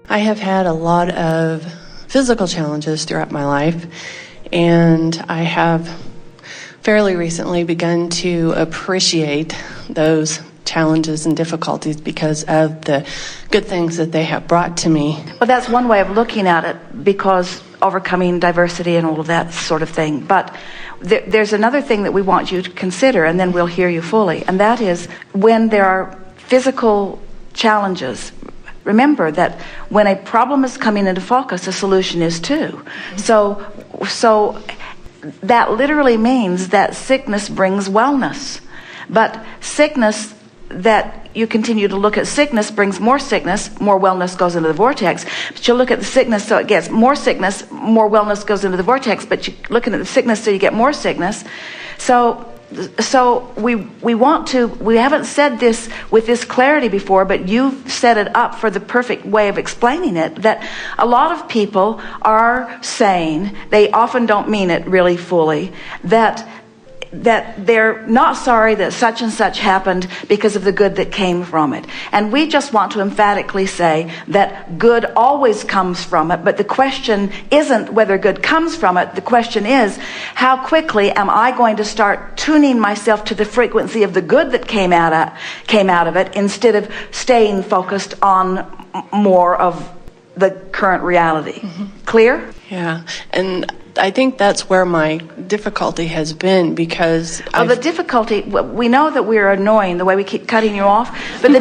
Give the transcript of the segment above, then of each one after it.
I have had a lot of physical challenges throughout my life, and I have fairly recently begun to appreciate those challenges and difficulties because of the good things that they have brought to me. Well, that's one way of looking at it, because overcoming diversity and all of that sort of thing. But there's another thing that we want you to consider, and then we'll hear you fully, and that is when there are physical challenges, remember that when a problem is coming into focus, a solution is too. So that literally means that sickness brings wellness. But sickness, that you continue to look at sickness, brings more wellness goes into the vortex. But you look at the sickness, so it gets more sickness, more wellness goes into the vortex, but you're looking at the sickness so you get more sickness. So we haven't said this with this clarity before, but you've set it up for the perfect way of explaining it, that a lot of people are saying, they often don't mean it really fully, that they're not sorry that such and such happened because of the good that came from it. And we just want to emphatically say that good always comes from it, but the question isn't whether good comes from it. The question is, how quickly am I going to start tuning myself to the frequency of the good that came out of it, instead of staying focused on more of the current reality. Clear? Yeah, and I think that's where my difficulty has been, because the difficulty, we know that we're annoying the way we keep cutting you off, but the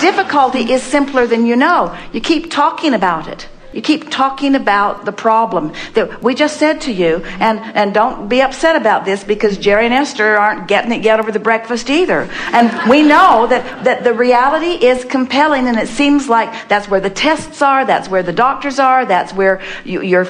difficulty is simpler than you know. You keep talking about it. You keep talking about the problem that we just said to you, and don't be upset about this, because Jerry and Esther aren't getting it yet over the breakfast either. And we know that the reality is compelling, and it seems like that's where the tests are, that's where the doctors are, that's where your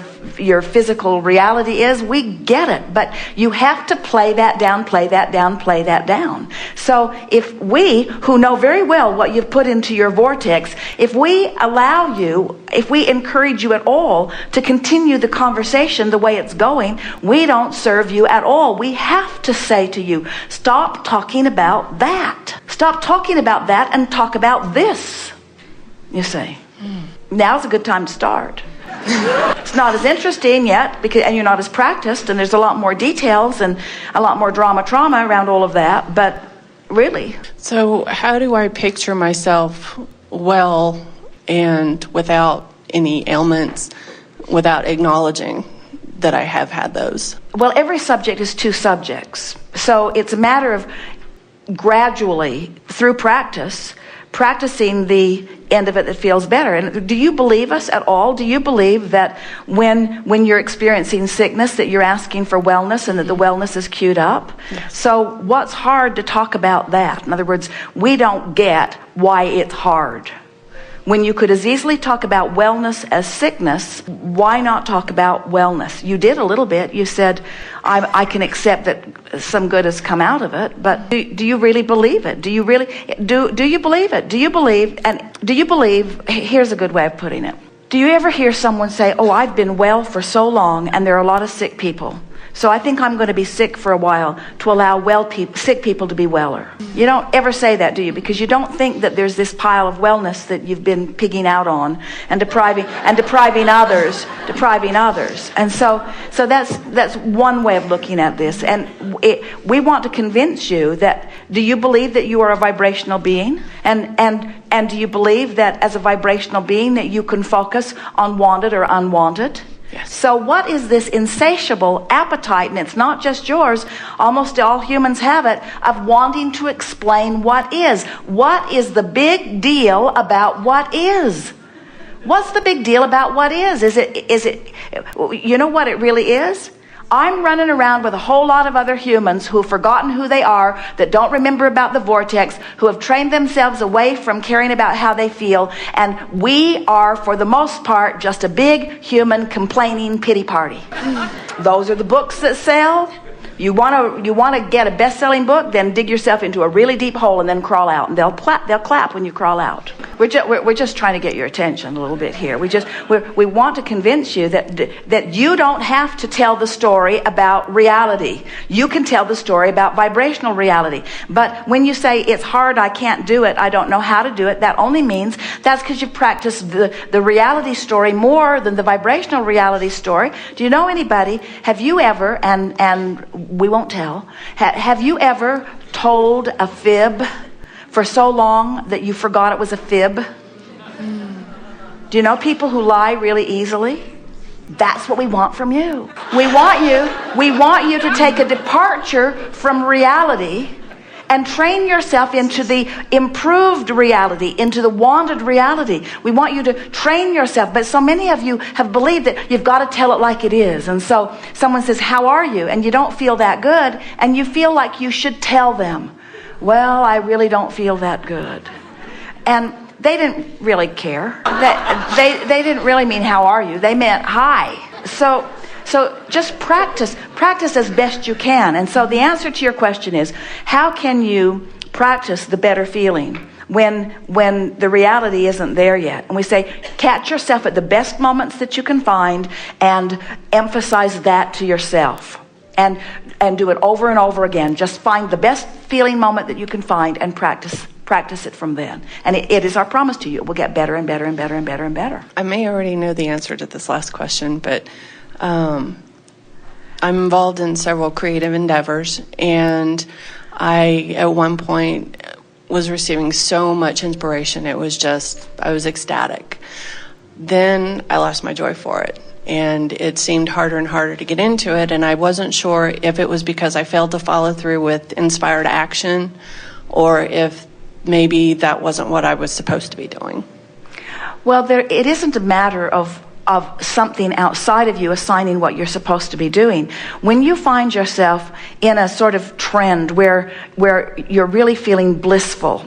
physical reality is. We get it, but you have to play that down, play that down, play that down. So if we, who know very well what you've put into your vortex, if we allow you, if we encourage you at all to continue the conversation the way it's going, we don't serve you at all. We have to say to you, stop talking about that. Stop talking about that and talk about this. You see, now's a good time to start. It's not as interesting yet, and you're not as practiced, and there's a lot more details and a lot more trauma around all of that, but really. So how do I picture myself well and without any ailments, without acknowledging that I have had those? Well, every subject is two subjects. So it's a matter of gradually, through practicing the end of it that feels better. And do you believe us at all? Do you believe that when you're experiencing sickness, that you're asking for wellness and that the wellness is queued up? Yes. So what's hard to talk about that? In other words, we don't get why it's hard. When you could as easily talk about wellness as sickness, why not talk about wellness? You did a little bit. You said, I can accept that some good has come out of it, but do you really believe it? Do you really, do you believe it? Do you believe, here's a good way of putting it. Do you ever hear someone say, oh, I've been well for so long and there are a lot of sick people, so I think I'm going to be sick for a while to allow sick people to be weller? You don't ever say that, do you? Because you don't think that there's this pile of wellness that you've been pigging out on and depriving others. And so that's one way of looking at this. And we want to convince you that, do you believe that you are a vibrational being? And do you believe that as a vibrational being that you can focus on wanted or unwanted? Yes. So what is this insatiable appetite, and it's not just yours, almost all humans have it, of wanting to explain what is? What is the big deal about what is? What's the big deal about what is? Is it, you know what it really is? I'm running around with a whole lot of other humans who have forgotten who they are, that don't remember about the vortex, who have trained themselves away from caring about how they feel, and we are, for the most part, just a big human complaining pity party. Those are the books that sell. You want to get a best-selling book, then dig yourself into a really deep hole and then crawl out, and they'll clap when you crawl out. We're just trying to get your attention a little bit here. We want to convince you that you don't have to tell the story about reality. You can tell the story about vibrational reality. But when you say it's hard, I can't do it, I don't know how to do it, that only means that's because you've practiced the reality story more than the vibrational reality story. Do you know anybody? Have you ever, and we won't tell, have you ever told a fib for so long that you forgot it was a fib? Do you know people who lie really easily? That's what we want from you. We want you to take a departure from reality and train yourself into the improved reality, into the wanted reality. We want you to train yourself. But so many of you have believed that you've got to tell it like it is. And so someone says, how are you? And you don't feel that good. And you feel like you should tell them, well, I really don't feel that good. And they didn't really care. They didn't really mean, how are you? They meant, hi. So just practice as best you can. And so the answer to your question is, how can you practice the better feeling when the reality isn't there yet? And we say, catch yourself at the best moments that you can find and emphasize that to yourself. And do it over and over again. Just find the best feeling moment that you can find and practice it from then. And it is our promise to you. It will get better and better and better and better and better. I may already know the answer to this last question, but I'm involved in several creative endeavors, and I, at one point, was receiving so much inspiration. I was ecstatic. Then I lost my joy for it, and it seemed harder and harder to get into it, and I wasn't sure if it was because I failed to follow through with inspired action, or if maybe that wasn't what I was supposed to be doing. Well, it isn't a matter of something outside of you assigning what you're supposed to be doing. When you find yourself in a sort of trend where you're really feeling blissful,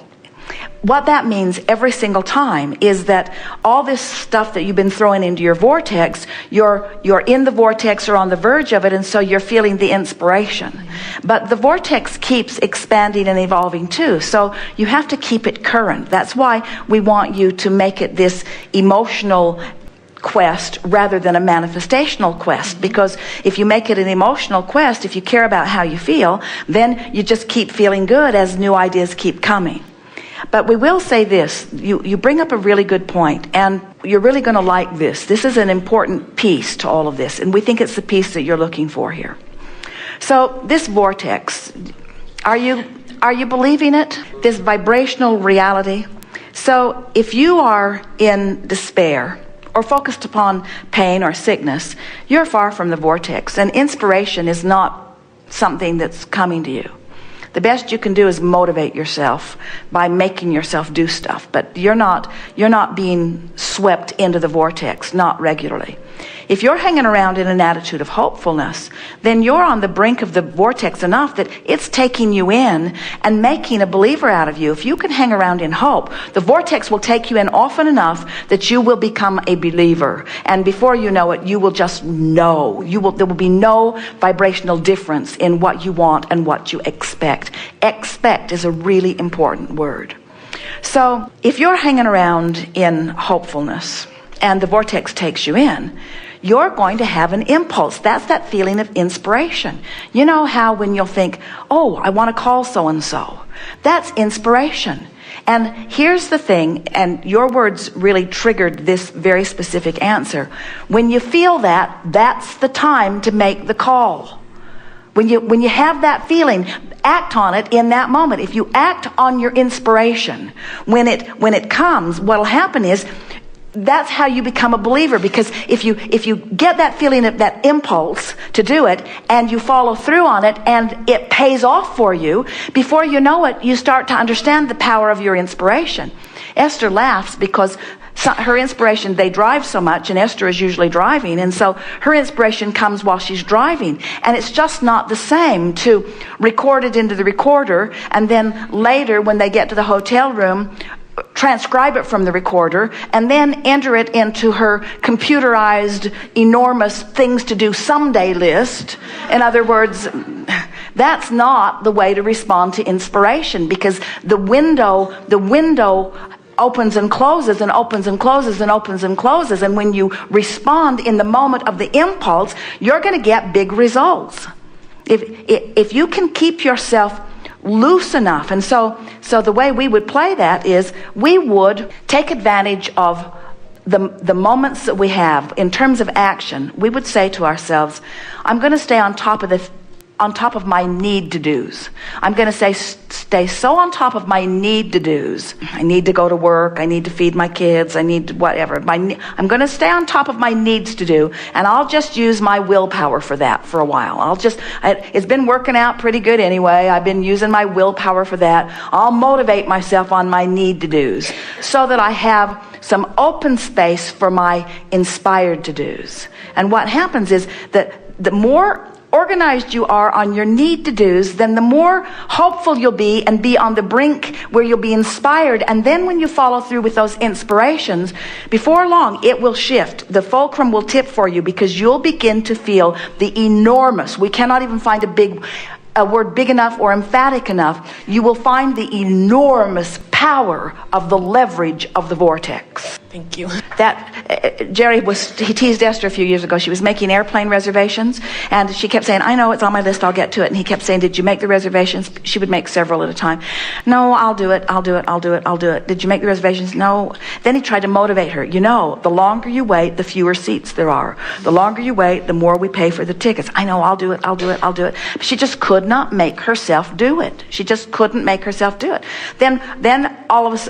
what that means every single time is that all this stuff that you've been throwing into your vortex, you're in the vortex or on the verge of it, and so you're feeling the inspiration. But the vortex keeps expanding and evolving too, so you have to keep it current. That's why we want you to make it this emotional quest rather than a manifestational quest, because if you make it an emotional quest, if you care about how you feel, then you just keep feeling good as new ideas keep coming. But we will say this, you bring up a really good point, and you're really going to like this. This is an important piece to all of this, and we think it's the piece that you're looking for here. So this vortex, are you believing it? This vibrational reality? So if you are in despair or focused upon pain or sickness, you're far from the vortex, and inspiration is not something that's coming to you. The best you can do is motivate yourself by making yourself do stuff, but you're not being swept into the vortex, not regularly. If you're hanging around in an attitude of hopefulness, then you're on the brink of the vortex enough that it's taking you in and making a believer out of you. If you can hang around in hope, the vortex will take you in often enough that you will become a believer. And before you know it, you will just know. There will be no vibrational difference in what you want and what you expect. Expect is a really important word. So if you're hanging around in hopefulness and the vortex takes you in, you're going to have an impulse. That's that feeling of inspiration. You know how when you'll think, oh, I want to call so-and-so. That's inspiration. And here's the thing, and your words really triggered this very specific answer. When you feel that, that's the time to make the call. When you have that feeling, act on it in that moment. If you act on your inspiration, when it comes, what'll happen is, that's how you become a believer, because if you get that feeling of that impulse to do it and you follow through on it and it pays off for you, before you know it, you start to understand the power of your inspiration. Esther laughs because her inspiration, they drive so much, and Esther is usually driving, and so her inspiration comes while she's driving, and it's just not the same to record it into the recorder and then later when they get to the hotel room transcribe it from the recorder and then enter it into her computerized enormous things to do someday list. In other words, that's not the way to respond to inspiration, because the window opens and closes and opens and closes and opens and closes. And when you respond in the moment of the impulse, you're going to get big results. If you can keep yourself loose enough. And so the way we would play that is we would take advantage of the moments that we have in terms of action. We would say to ourselves, I'm going to stay on top of my need to do's. I'm going to stay so on top of my need to do's. I need to go to work. I need to feed my kids. I need to whatever. I'm going to stay on top of my needs to do, and I'll just use my willpower for that for a while. It's been working out pretty good anyway. I've been using my willpower for that. I'll motivate myself on my need to do's so that I have some open space for my inspired to do's. And what happens is that the more organized you are on your need to do's, then the more hopeful you'll be and be on the brink where you'll be inspired. And then when you follow through with those inspirations, before long it will shift. The fulcrum will tip for you, because you'll begin to feel the enormous, we cannot even find a word big enough or emphatic enough, you will find the enormous power of the leverage of the vortex. Thank you. Jerry he teased Esther a few years ago. She was making airplane reservations, and she kept saying, I know, it's on my list, I'll get to it. And he kept saying, did you make the reservations? She would make several at a time. No, I'll do it. Did you make the reservations? No. Then he tried to motivate her. You know, the longer you wait, the fewer seats there are. The longer you wait, the more we pay for the tickets. I know, I'll do it. But she just could not make herself do it. She just couldn't make herself do it. Then all of us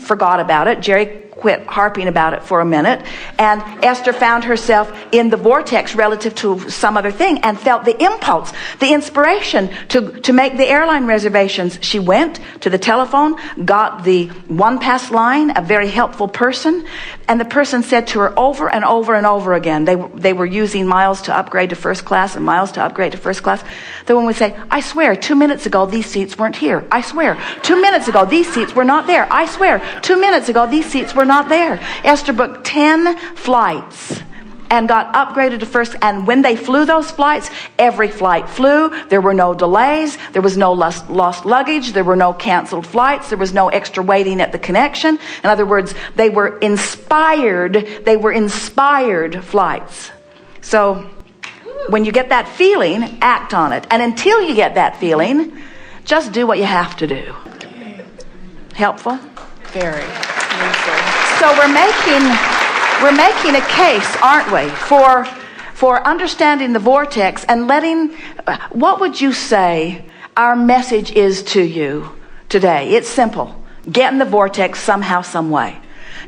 forgot about it. Jerry quit harping about it for a minute, and Esther found herself in the vortex relative to some other thing and felt the impulse, the inspiration to make the airline reservations. She went to the telephone, got the one-pass line, a very helpful person, and the person said to her over and over and over again, they were using miles to upgrade to first class and miles to upgrade to first class. The woman would say, I swear 2 minutes ago these seats weren't here. I swear 2 minutes ago these seats were not there. I swear 2 minutes ago these seats were not there. Esther booked 10 flights and got upgraded to first. And when they flew those flights, every flight flew. There were no delays. There was no lost luggage. There were no canceled flights. There was no extra waiting at the connection. In other words, they were inspired flights. So when you get that feeling, act on it. And until you get that feeling, just do what you have to do. Helpful? Very. So we're making a case, aren't we, for understanding the vortex and letting, what would you say our message is to you today? It's simple. Get in the vortex somehow, some way.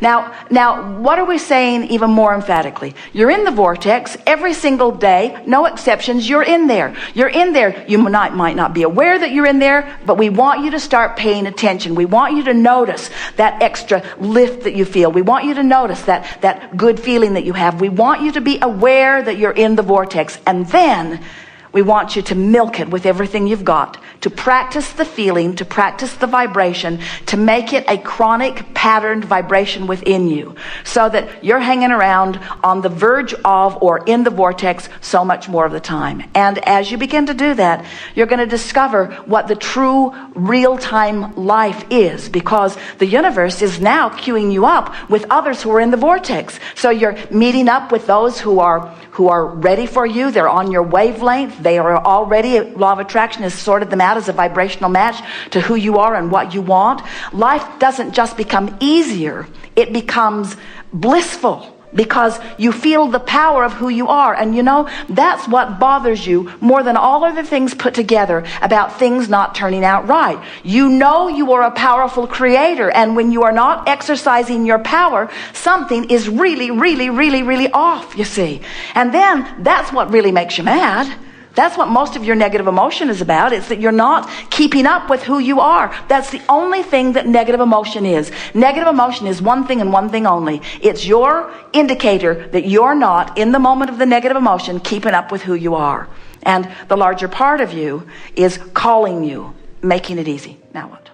Now, what are we saying even more emphatically? You're in the vortex every single day, no exceptions. You're in there. You're in there. You might not be aware that you're in there, but we want you to start paying attention. We want you to notice that extra lift that you feel. We want you to notice that good feeling that you have. We want you to be aware that you're in the vortex, and then we want you to milk it with everything you've got, to practice the feeling, to practice the vibration, to make it a chronic patterned vibration within you, so that you're hanging around on the verge of or in the vortex so much more of the time. And as you begin to do that, you're going to discover what the true real-time life is, because the universe is now queuing you up with others who are in the vortex. So you're meeting up with those who are ready for you. They're on your wavelength. They are already, law of attraction has sorted them out as a vibrational match to who you are and what you want. Life doesn't just become easier, it becomes blissful, because you feel the power of who you are. And you know, that's what bothers you more than all other things put together about things not turning out right. You know you are a powerful creator, and when you are not exercising your power, something is really, really, really, really off, you see. And then that's what really makes you mad. That's what most of your negative emotion is about. It's that you're not keeping up with who you are. That's the only thing that negative emotion is. Negative emotion is one thing and one thing only. It's your indicator that you're not, in the moment of the negative emotion, keeping up with who you are. And the larger part of you is calling you, making it easy. Now what?